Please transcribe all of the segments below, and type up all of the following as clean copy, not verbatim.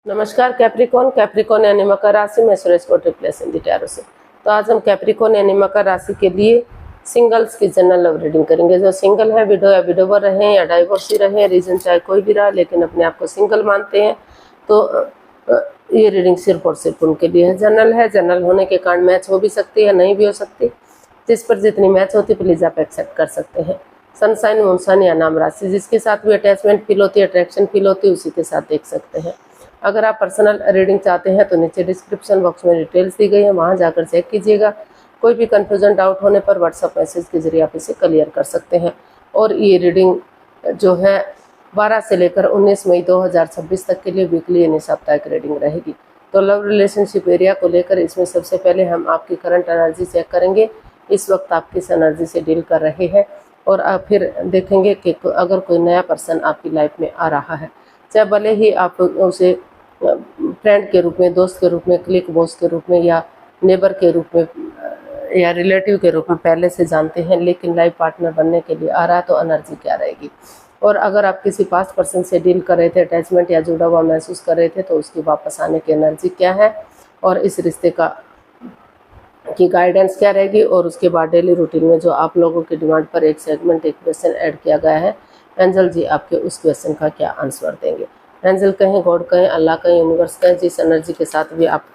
नमस्कार Capricorn. Capricorn यानी मकर राशि में सुरेश कोट रिप्लेस इन द टैरो से। तो आज हम कैप्रिकॉन यानी मकर राशि के लिए सिंगल्स की जनरल लव रीडिंग करेंगे। जो सिंगल है, विडो या विडोवर रहे या डाइवोर्सी रहे, रीजन चाहे कोई भी रहा, लेकिन अपने आप को सिंगल मानते हैं, तो ये रीडिंग सिर्फ और सिर्फ उनके लिए है। जनरल है, जनरल होने के कारण मैच हो भी सकती है, नहीं भी हो सकती। जिस पर जितनी मैच होती प्लीज आप एक्सेप्ट कर सकते हैं। सनसाइन, मूनसाइन या नाम राशि, जिसके साथ भी अटैचमेंट फील होती है, अट्रैक्शन फील होती है, उसी के साथ देख सकते हैं। अगर आप पर्सनल रीडिंग चाहते हैं तो नीचे डिस्क्रिप्शन बॉक्स में डिटेल्स दी गई है, वहां जाकर चेक कीजिएगा। कोई भी कन्फ्यूजन, डाउट होने पर व्हाट्सएप मैसेज के जरिए आप इसे क्लियर कर सकते हैं। और ये रीडिंग जो है 12 से लेकर 19 मई 2026 तक के लिए वीकली यानी साप्ताहिक रीडिंग रहेगी। तो लव रिलेशनशिप एरिया को लेकर इसमें सबसे पहले हम आपकी करंट एनर्जी चेक करेंगे, इस वक्त आप किस एनर्जी से डील कर रहे हैं, और आप फिर देखेंगे कि अगर कोई नया पर्सन आपकी लाइफ में आ रहा है, चाहे भले ही आप उसे फ्रेंड के रूप में, दोस्त के रूप में, क्लिक बॉस के रूप में, या नेबर के रूप में, या रिलेटिव के रूप में पहले से जानते हैं, लेकिन लाइफ पार्टनर बनने के लिए आ रहा है, तो एनर्जी क्या रहेगी। और अगर आप किसी पास्ट पर्सन से डील कर रहे थे, अटैचमेंट या जुड़ा हुआ महसूस कर रहे थे, तो उसकी वापस आने की एनर्जी क्या है, और इस रिश्ते की गाइडेंस क्या रहेगी। और उसके बाद डेली रूटीन में जो आप लोगों की डिमांड पर एक सेगमेंट, एक क्वेश्चन ऐड किया गया है, एंजल जी आपके उस क्वेश्चन का क्या आंसर देंगे। एंजल कहें, गॉड कहें, अल्लाह कहें, यूनिवर्स कहें, जिस एनर्जी के साथ भी आप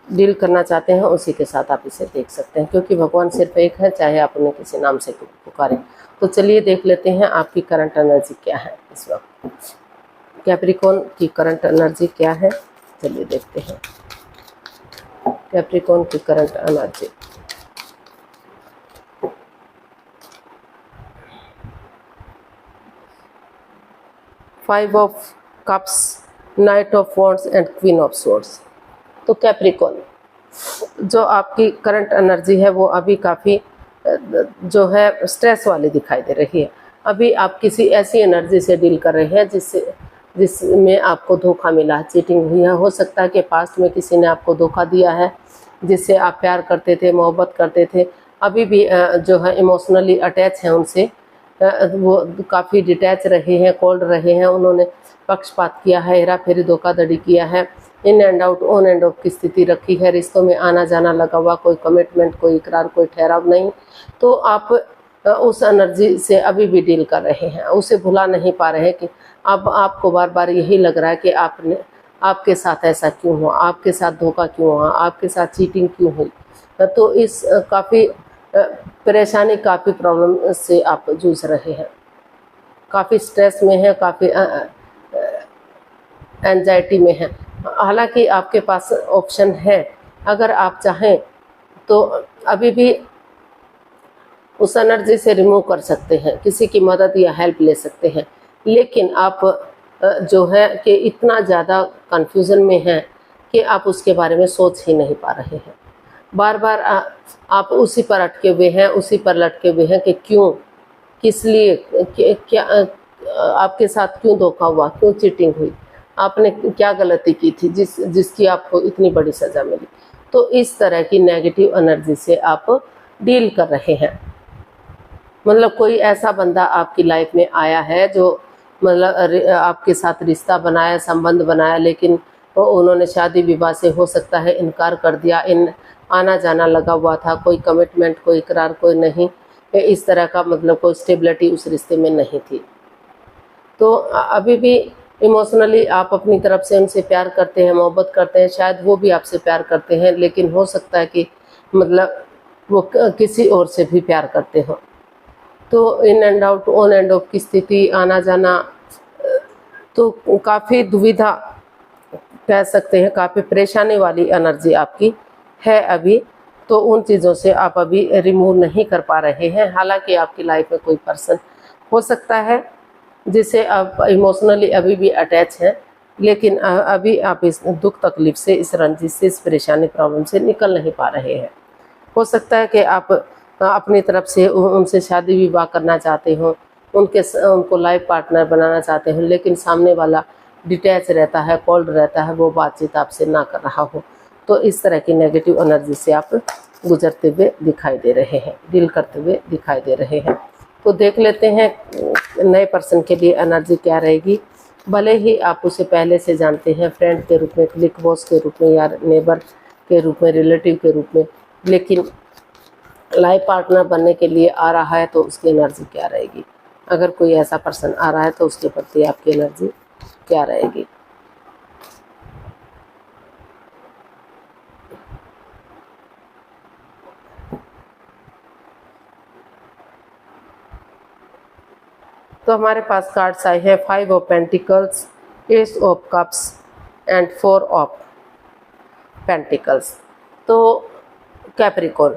डील करना चाहते हैं उसी के साथ आप इसे देख सकते हैं, क्योंकि भगवान सिर्फ एक है, चाहे आप उन्हें किसी नाम से पुकारें। तो चलिए देख लेते हैं आपकी करंट एनर्जी क्या है इस वक्त। कैप्रिकॉन की करंट एनर्जी क्या है, चलिए देखते हैं कैप्रिकॉन की current energy. Five of cups, night of wands and queen of swords. तो कैप्रिकॉन, जो आपकी करंट एनर्जी है वो अभी काफ़ी जो है स्ट्रेस वाली दिखाई दे रही है। अभी आप किसी ऐसी एनर्जी से डील कर रहे हैं जिसमें आपको धोखा मिला, चीटिंग हुई है। हो सकता है कि पास्ट में किसी ने आपको धोखा दिया है, जिससे आप प्यार करते थे, मोहब्बत करते थे, अभी भी जो है इमोशनली अटैच हैं उनसे, वो काफ़ी डिटैच रहे हैं, कोल्ड रहे हैं, उन्होंने पक्षपात किया है, हेरा फेरी, धोखाधड़ी किया है, in and out, on end of की स्थिति रखी है, रिश्तों में आना जाना लगा हुआ, कोई कमिटमेंट, कोई इकरार, कोई ठहराव नहीं। तो आप उस एनर्जी से अभी भी डील कर रहे हैं, उसे भुला नहीं पा रहे कि अब आपको बार बार यही लग रहा है कि आपके साथ ऐसा क्यों हुआ, आपके साथ धोखा क्यों हुआ, आपके साथ चीटिंग क्यों हुई। तो इस काफ़ी परेशानी, काफ़ी प्रॉब्लम से आप जूझ रहे हैं, काफ़ी स्ट्रेस में हैं, काफ़ी एंजाइटी में हैं। हालांकि आपके पास ऑप्शन है, अगर आप चाहें तो अभी भी उस एनर्जी से रिमूव कर सकते हैं, किसी की मदद या हेल्प ले सकते हैं, लेकिन आप जो है कि इतना ज़्यादा कन्फ्यूज़न में हैं कि आप उसके बारे में सोच ही नहीं पा रहे हैं। बार बार आप उसी पर अटके हुए हैं, उसी पर लटके हुए हैं कि क्यों, किस लिए, क्या आपके साथ क्यों धोखा हुआ, क्यों चीटिंग हुई, आपने क्या गलती की थी जिसकी आपको इतनी बड़ी सज़ा मिली। तो इस तरह की नेगेटिव एनर्जी से आप डील कर रहे हैं। मतलब कोई ऐसा बंदा आपकी लाइफ में आया है जो मतलब आपके साथ रिश्ता बनाया, संबंध बनाया, लेकिन उन्होंने शादी विवाह से हो सकता है इनकार कर दिया, आना जाना लगा हुआ था, कोई कमिटमेंट, कोई इकरार, कोई नहीं, इस तरह का मतलब कोई स्टेबिलिटी उस रिश्ते में नहीं थी। तो अभी भी इमोशनली आप अपनी तरफ से उनसे प्यार करते हैं, मोहब्बत करते हैं, शायद वो भी आपसे प्यार करते हैं, लेकिन हो सकता है कि मतलब वो किसी और से भी प्यार करते हो। तो in and out, on end of की स्थिति, आना जाना, तो काफ़ी दुविधा कह सकते हैं, काफ़ी परेशानी वाली एनर्जी आपकी है अभी। तो उन चीज़ों से आप अभी रिमूव नहीं कर पा रहे हैं। हालांकि आपकी लाइफ में कोई पर्सन हो सकता है जिसे आप इमोशनली अभी भी अटैच हैं, लेकिन अभी आप इस दुख तकलीफ से, इस रंजिश से, इस परेशानी, प्रॉब्लम से निकल नहीं पा रहे हैं। हो सकता है कि आप अपनी तरफ से उनसे शादी विवाह करना चाहते हो, उनको लाइफ पार्टनर बनाना चाहते हो, लेकिन सामने वाला डिटैच रहता है, कोल्ड रहता है, वो बातचीत आपसे ना कर रहा हो। तो इस तरह की नेगेटिव एनर्जी से आप गुजरते हुए दिखाई दे रहे हैं, डील करते हुए दिखाई दे रहे हैं। तो देख लेते हैं नए पर्सन के लिए एनर्जी क्या रहेगी भले ही आप उसे पहले से जानते हैं, फ्रेंड के रूप में, क्लिक बॉस के रूप में या नेबर के रूप में, रिलेटिव के रूप में, लेकिन लाइफ पार्टनर बनने के लिए आ रहा है तो उसकी एनर्जी क्या रहेगी। अगर कोई ऐसा पर्सन आ रहा है तो उसके प्रति आपकी एनर्जी क्या रहेगी। तो हमारे पास कार्ड्स आए हैं 5 of pentacles, S of cups and 4 of pentacles. तो कैप्रिकॉर्न,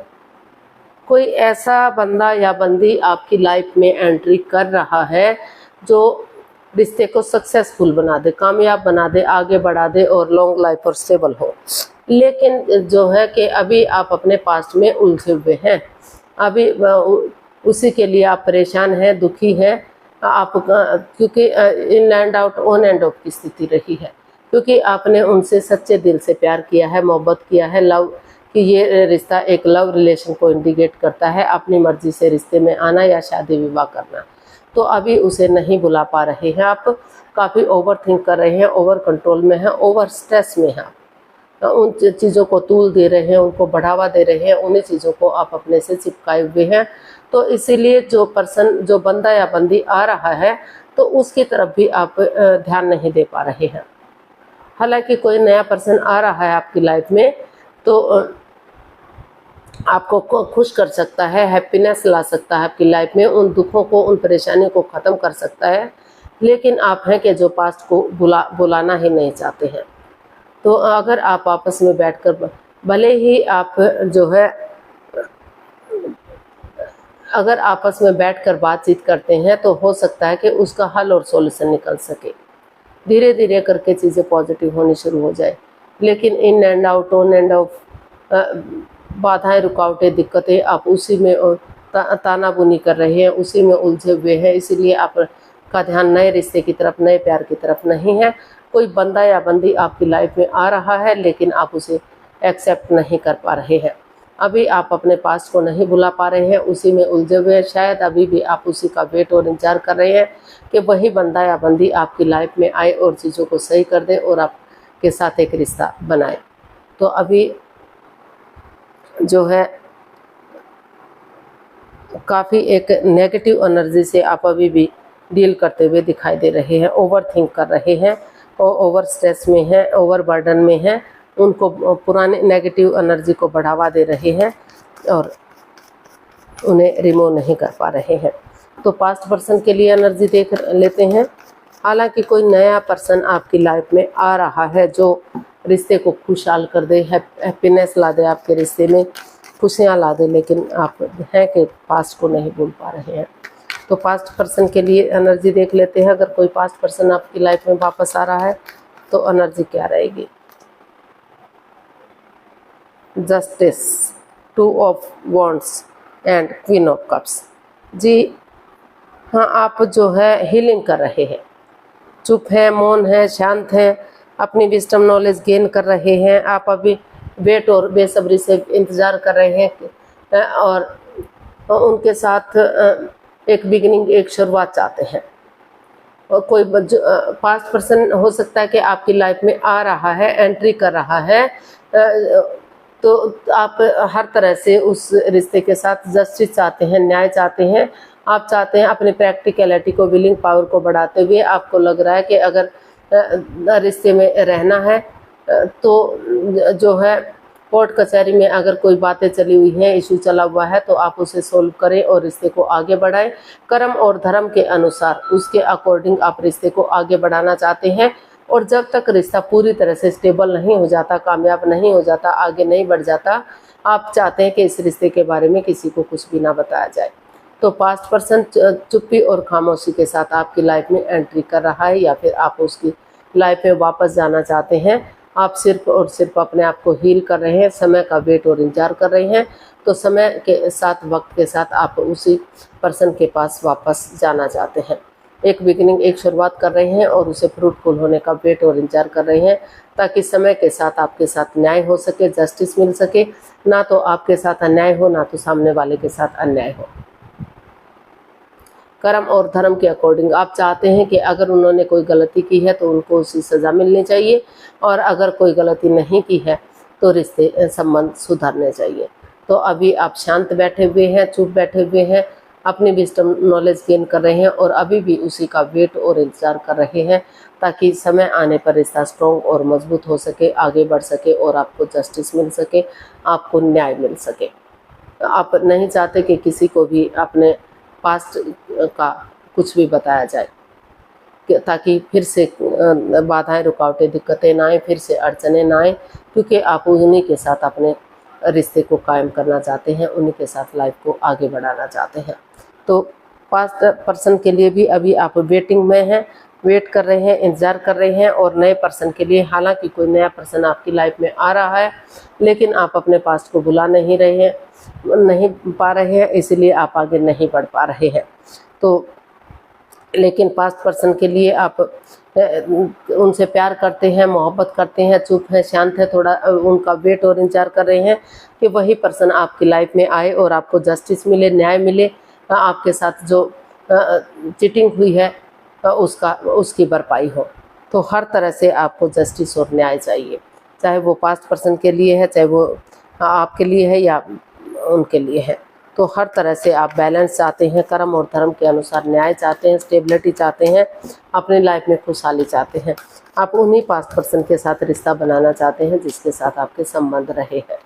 कोई ऐसा बंदा या बंदी आपकी लाइफ में एंट्री कर रहा है जो रिश्ते को सक्सेसफुल बना दे, कामयाब बना दे, आगे बढ़ा दे और लॉन्ग लाइफ और स्टेबल हो। लेकिन जो है कि अभी आप अपने पास्ट में उलझे हुए हैं, अभी उसी के लिए आप परेशान हैं, दुखी हैं आप, क्योंकि in and out, on end of की स्थिति रही है, क्योंकि आपने उनसे सच्चे दिल से प्यार किया है, मोहब्बत किया है। लव कि ये रिश्ता एक लव रिलेशन को इंडिकेट करता है, अपनी मर्जी से रिश्ते में आना या शादी विवाह करना। तो अभी उसे नहीं बुला पा रहे हैं आप, काफ़ी ओवर थिंक कर रहे हैं, ओवर कंट्रोल में हैं, ओवर स्ट्रेस में हैं, उन चीज़ों को तूल दे रहे हैं, उनको बढ़ावा दे रहे हैं, उन्हीं चीज़ों को आप अपने से चिपकाए हुए हैं। तो इसीलिए जो पर्सन, जो बंदा या बंदी आ रहा है तो उसकी तरफ भी आप ध्यान नहीं दे पा रहे हैं। हालांकि कोई नया पर्सन आ रहा है आपकी लाइफ में तो आपको खुश कर सकता है, हैप्पीनेस ला सकता है आपकी लाइफ में, उन दुखों को, उन परेशानियों को ख़त्म कर सकता है। लेकिन आप हैं कि जो पास्ट को बुलाना ही नहीं चाहते हैं। तो अगर आप आपस में बैठकर, भले ही आप जो है, अगर आपस में बैठकर बातचीत करते हैं तो हो सकता है कि उसका हल और सॉल्यूशन निकल सके, धीरे धीरे करके चीज़ें पॉजिटिव होनी शुरू हो जाए। लेकिन in and out, on end of बाधाएं, रुकावटें, दिक्कतें, आप उसी में तानाबुनी कर रहे हैं, उसी में उलझे हुए हैं। इसीलिए आपका ध्यान नए रिश्ते की तरफ, नए प्यार की तरफ नहीं है। कोई बंदा या बंदी आपकी लाइफ में आ रहा है लेकिन आप उसे एक्सेप्ट नहीं कर पा रहे हैं। अभी आप अपने पास्ट को नहीं भुला पा रहे हैं, उसी में उलझे हुए हैं। शायद अभी भी आप उसी का वेट और इंतजार कर रहे हैं कि वही बंदा या बंदी आपकी लाइफ में आए और चीज़ों को सही कर दे और आपके साथ एक रिश्ता बनाए। तो अभी जो है काफ़ी एक नेगेटिव एनर्जी से आप अभी भी डील करते हुए दिखाई दे रहे हैं, ओवर थिंक कर रहे हैं और ओवर स्ट्रेस में हैं, ओवर बर्डन में हैं, उनको पुराने नेगेटिव एनर्जी को बढ़ावा दे रहे हैं और उन्हें रिमूव नहीं कर पा रहे हैं। तो पास्ट पर्सन के लिए एनर्जी देख लेते हैं। हालांकि कोई नया पर्सन आपकी लाइफ में आ रहा है जो रिश्ते को खुशहाल कर दे, हैप्पीनेस ला दे, आपके रिश्ते में खुशियाँ ला दे, लेकिन आप हैं कि पास्ट को नहीं भूल पा रहे हैं। तो पास्ट पर्सन के लिए एनर्जी देख लेते हैं। अगर कोई पास्ट पर्सन आपकी लाइफ में वापस आ रहा है तो एनर्जी क्या रहेगी। Justice, 2 of wands and queen of cups. जी हाँ, आप जो है हीलिंग कर रहे हैं, चुप है, मौन है, शांत है, अपनी विजडम नॉलेज गेन कर रहे हैं। आप अभी वेट और बेसब्री से इंतज़ार कर रहे हैं और उनके साथ एक बिगिनिंग, एक शुरुआत चाहते हैं। और कोई पास्ट पर्सन हो सकता है कि आपकी लाइफ में आ रहा है, एंट्री कर रहा है, तो आप हर तरह से उस रिश्ते के साथ जस्टिस चाहते हैं, न्याय चाहते हैं। आप चाहते हैं अपनी प्रैक्टिकलिटी को, विलिंग पावर को बढ़ाते हुए आपको लग रहा है कि अगर रिश्ते में रहना है तो जो है कोर्ट कचहरी में अगर कोई बातें चली हुई हैं, इशू चला हुआ है, तो आप उसे सोल्व करें और रिश्ते को आगे बढ़ाएं। कर्म और धर्म के अनुसार, उसके अकॉर्डिंग आप रिश्ते को आगे बढ़ाना चाहते हैं। और जब तक रिश्ता पूरी तरह से स्टेबल नहीं हो जाता, कामयाब नहीं हो जाता, आगे नहीं बढ़ जाता, आप चाहते हैं कि इस रिश्ते के बारे में किसी को कुछ भी ना बताया जाए। तो पास्ट पर्सन चुप्पी और खामोशी के साथ आपकी लाइफ में एंट्री कर रहा है या फिर आप उसकी लाइफ में वापस जाना चाहते हैं। आप सिर्फ और सिर्फ अपने आप को हील कर रहे हैं, समय का वेट और इंतजार कर रहे हैं। तो समय के साथ, वक्त के साथ आप उसी पर्सन के पास वापस जाना चाहते हैं। एक बिगिनिंग, एक शुरुआत कर रहे हैं और उसे फ्रूटफुल होने का वेट और इंतजार कर रहे हैं, ताकि समय के साथ आपके साथ न्याय हो सके, जस्टिस मिल सके। ना तो आपके साथ अन्याय हो, ना तो सामने वाले के साथ अन्याय हो। कर्म और धर्म के अकॉर्डिंग आप चाहते हैं कि अगर उन्होंने कोई गलती की है तो उनको उसी सज़ा मिलनी चाहिए, और अगर कोई गलती नहीं की है तो रिश्ते संबंध सुधारने चाहिए। तो अभी आप शांत बैठे हुए हैं, चुप बैठे हुए हैं, अपनी विजडम नॉलेज गेन कर रहे हैं और अभी भी उसी का वेट और इंतज़ार कर रहे हैं, ताकि समय आने पर रिश्ता स्ट्रॉन्ग और मजबूत हो सके, आगे बढ़ सके और आपको जस्टिस मिल सके, आपको न्याय मिल सके। आप नहीं चाहते कि किसी को भी अपने पास्ट का कुछ भी बताया जाए, ताकि फिर से बाधाएं, रुकावटें, दिक्कतें ना आए, फिर से अड़चने ना आए, क्योंकि आप उन्हीं के साथ अपने रिश्ते को कायम करना चाहते हैं, उन्हीं के साथ लाइफ को आगे बढ़ाना चाहते हैं। तो पास्ट पर्सन के लिए भी अभी आप वेटिंग में हैं, वेट कर रहे हैं, इंतज़ार कर रहे हैं। और नए पर्सन के लिए, हालांकि कोई नया पर्सन आपकी लाइफ में आ रहा है, लेकिन आप अपने पास्ट को भुला नहीं रहे हैं, नहीं पा रहे हैं, इसलिए आप आगे नहीं बढ़ पा रहे हैं। तो लेकिन पास्ट पर्सन के लिए आप उनसे प्यार करते हैं, मोहब्बत करते हैं, चुप हैं, शांत है, थोड़ा उनका वेट और इंतजार कर रहे हैं कि वही पर्सन आपकी लाइफ में आए और आपको जस्टिस मिले, न्याय मिले, आपके साथ जो चीटिंग हुई है उसकी भरपाई हो। तो हर तरह से आपको जस्टिस और न्याय चाहिए, चाहे वो पास्ट पर्सन के लिए है, चाहे वो आपके लिए है या उनके लिए है। तो हर तरह से आप बैलेंस चाहते हैं, कर्म और धर्म के अनुसार न्याय चाहते हैं, स्टेबिलिटी चाहते हैं, अपनी लाइफ में खुशहाली चाहते हैं। आप उन्हीं पास्ट पर्सन के साथ रिश्ता बनाना चाहते हैं जिसके साथ आपके संबंध रहे हैं।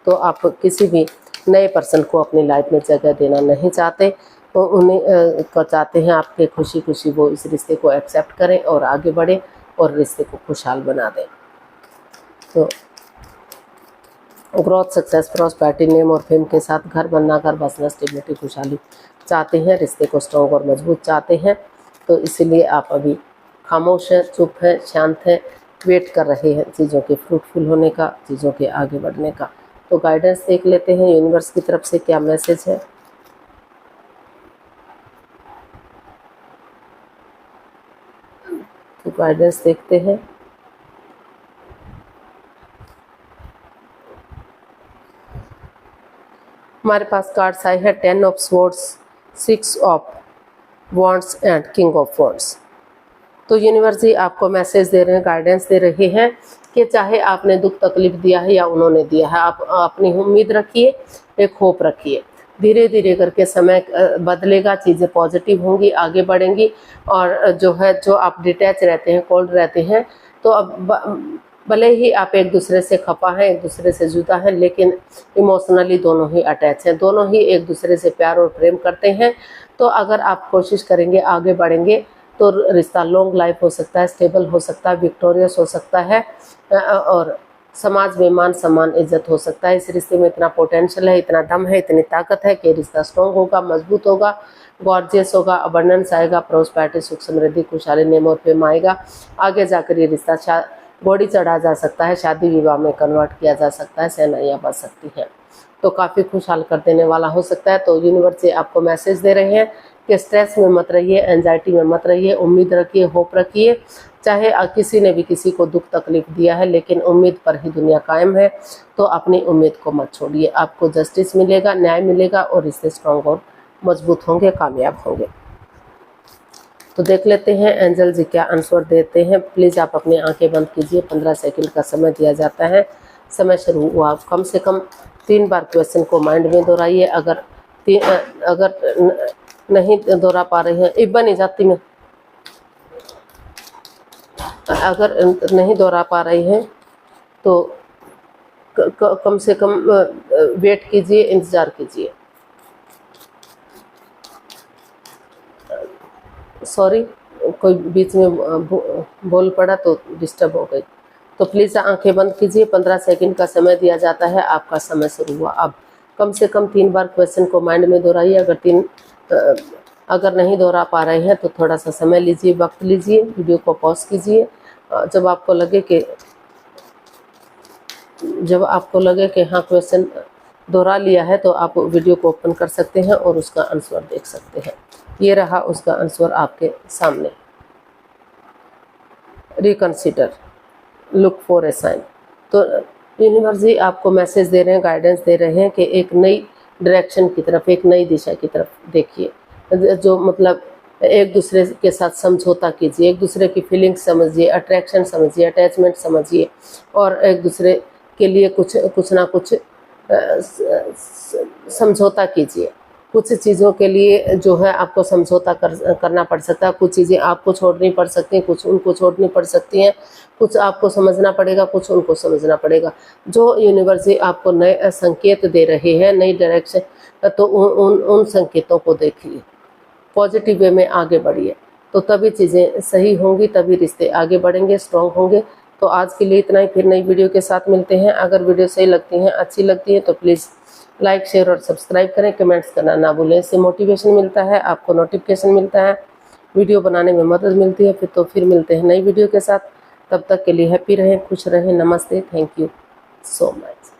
तो आप किसी भी नए पर्सन को अपनी लाइफ में जगह देना नहीं चाहते, तो उन्हें को चाहते हैं आपके खुशी खुशी वो इस रिश्ते को एक्सेप्ट करें और आगे बढ़ें और रिश्ते को खुशहाल बना दें। तो ग्रोथ, सक्सेस, प्रॉस्पेरिटी, नेम और फेम के साथ घर बनना, घर बसना, स्टेबिलिटी, खुशहाली चाहते हैं, रिश्ते को स्ट्रॉन्ग और मजबूत चाहते हैं। तो इसीलिए आप अभी खामोश हैं, चुप हैं, शांत हैं, वेट कर रहे हैं चीज़ों के फ्रूटफुल होने का, चीज़ों के आगे बढ़ने का। तो गाइडेंस देख लेते हैं यूनिवर्स की तरफ से क्या मैसेज है। तो गाइडेंस देखते हैं। हमारे पास कार्ड्स आए हैं 10 of swords, 6 of wands and king of wands. तो यूनिवर्स जी आपको मैसेज दे रहे हैं, गाइडेंस दे रहे हैं कि चाहे आपने दुख तकलीफ दिया है या उन्होंने दिया है, आप अपनी उम्मीद रखिए, एक होप रखिए। धीरे धीरे करके समय बदलेगा, चीज़ें पॉजिटिव होंगी, आगे बढ़ेंगी। और जो है, जो आप डिटैच रहते हैं, कोल्ड रहते हैं, तो अब भले ही आप एक दूसरे से खफा हैं, एक दूसरे से जुदा हैं, लेकिन इमोशनली दोनों ही अटैच हैं, दोनों ही एक दूसरे से प्यार और प्रेम करते हैं। तो अगर आप कोशिश करेंगे, आगे बढ़ेंगे, तो रिश्ता लॉन्ग लाइफ हो सकता है, स्टेबल हो सकता है, विक्टोरियस हो सकता है, और समाज में मान सम्मान इज्जत हो सकता है। इस रिश्ते में इतना पोटेंशियल है, इतना दम है, इतनी ताकत है कि रिश्ता स्ट्रॉन्ग होगा, मजबूत होगा, गॉर्जियस होगा, अबंडेंस आएगा, प्रॉस्पेरिटी, सुख समृद्धि, खुशहाली, नेम और फेम आएगा। आगे जाकर ये रिश्ता घोड़ी चढ़ा जा सकता है, शादी विवाह में कन्वर्ट किया जा सकता है, सेनाइयाँ बच सकती हैं। तो काफ़ी खुशहाल कर देने वाला हो सकता है। तो यूनिवर्स से आपको मैसेज दे रहे हैं कि स्ट्रेस में मत रहिए, एंजाइटी में मत रहिए, उम्मीद रखिए, होप रखिए। चाहे किसी ने भी किसी को दुख तकलीफ दिया है, लेकिन उम्मीद पर ही दुनिया कायम है। तो अपनी उम्मीद को मत छोड़िए, आपको जस्टिस मिलेगा, न्याय मिलेगा और रिश्ते स्ट्रॉन्ग और मजबूत होंगे, कामयाब होंगे। तो देख लेते हैं एंजल जी क्या आंसर देते हैं। प्लीज़ आप अपनी आंखें बंद कीजिए, 15 सेकंड का समय दिया जाता है। समय शुरू हुआ, कम से कम 3 बार क्वेश्चन को माइंड में दोहराइए। अगर नहीं दोहरा पा रहे हैं, इब्बा नहीं जाती मैं, अगर नहीं दोहरा पा रहे हैं तो कम से कम वेट कीजिए, इंतज़ार कीजिए। सॉरी, कोई बीच में बोल पड़ा तो डिस्टर्ब हो गई। तो प्लीज़ आंखें बंद कीजिए, 15 सेकंड का समय दिया जाता है। आपका समय शुरू हुआ। अब कम से कम 3 बार क्वेश्चन को माइंड में दोहराइए। अगर नहीं दोहरा पा रहे हैं तो थोड़ा सा समय लीजिए, वक्त लीजिए, वीडियो को पॉज कीजिए। जब आपको लगे कि हाँ क्वेश्चन दोहरा लिया है, तो आप वीडियो को ओपन कर सकते हैं और उसका आंसर देख सकते हैं। ये रहा उसका आंसर आपके सामने। Reconsider, look for a sign. तो यूनिवर्स जी आपको मैसेज दे रहे हैं, गाइडेंस दे रहे हैं कि एक नई डायरेक्शन की तरफ, एक नई दिशा की तरफ देखिए। जो मतलब एक दूसरे के साथ समझौता कीजिए, एक दूसरे की फीलिंग्स समझिए, अट्रैक्शन समझिए, अटैचमेंट समझिए और एक दूसरे के लिए कुछ ना कुछ समझौता कीजिए। कुछ चीज़ों के लिए जो है आपको समझौता करना पड़ सकता है, कुछ चीज़ें आपको छोड़नी पड़ सकती हैं, कुछ उनको छोड़नी पड़ सकती हैं, कुछ आपको समझना पड़ेगा, कुछ उनको समझना पड़ेगा। जो यूनिवर्स आपको नए संकेत दे रहे हैं, नई डायरेक्शन, तो उन संकेतों को देखिए, पॉजिटिव वे में आगे बढ़िए, तो तभी चीज़ें सही होंगी, तभी रिश्ते आगे बढ़ेंगे, स्ट्रॉन्ग होंगे। तो आज के लिए इतना ही, फिर नई वीडियो के साथ मिलते हैं। अगर वीडियो सही लगती हैं, अच्छी लगती है तो प्लीज़ लाइक, शेयर और सब्सक्राइब करें, कमेंट्स करना ना भूलें। इससे मोटिवेशन मिलता है, आपको नोटिफिकेशन मिलता है, वीडियो बनाने में मदद मिलती है। फिर मिलते हैं नई वीडियो के साथ। तब तक के लिए हैप्पी रहें, खुश रहें। नमस्ते, थैंक यू सो मच।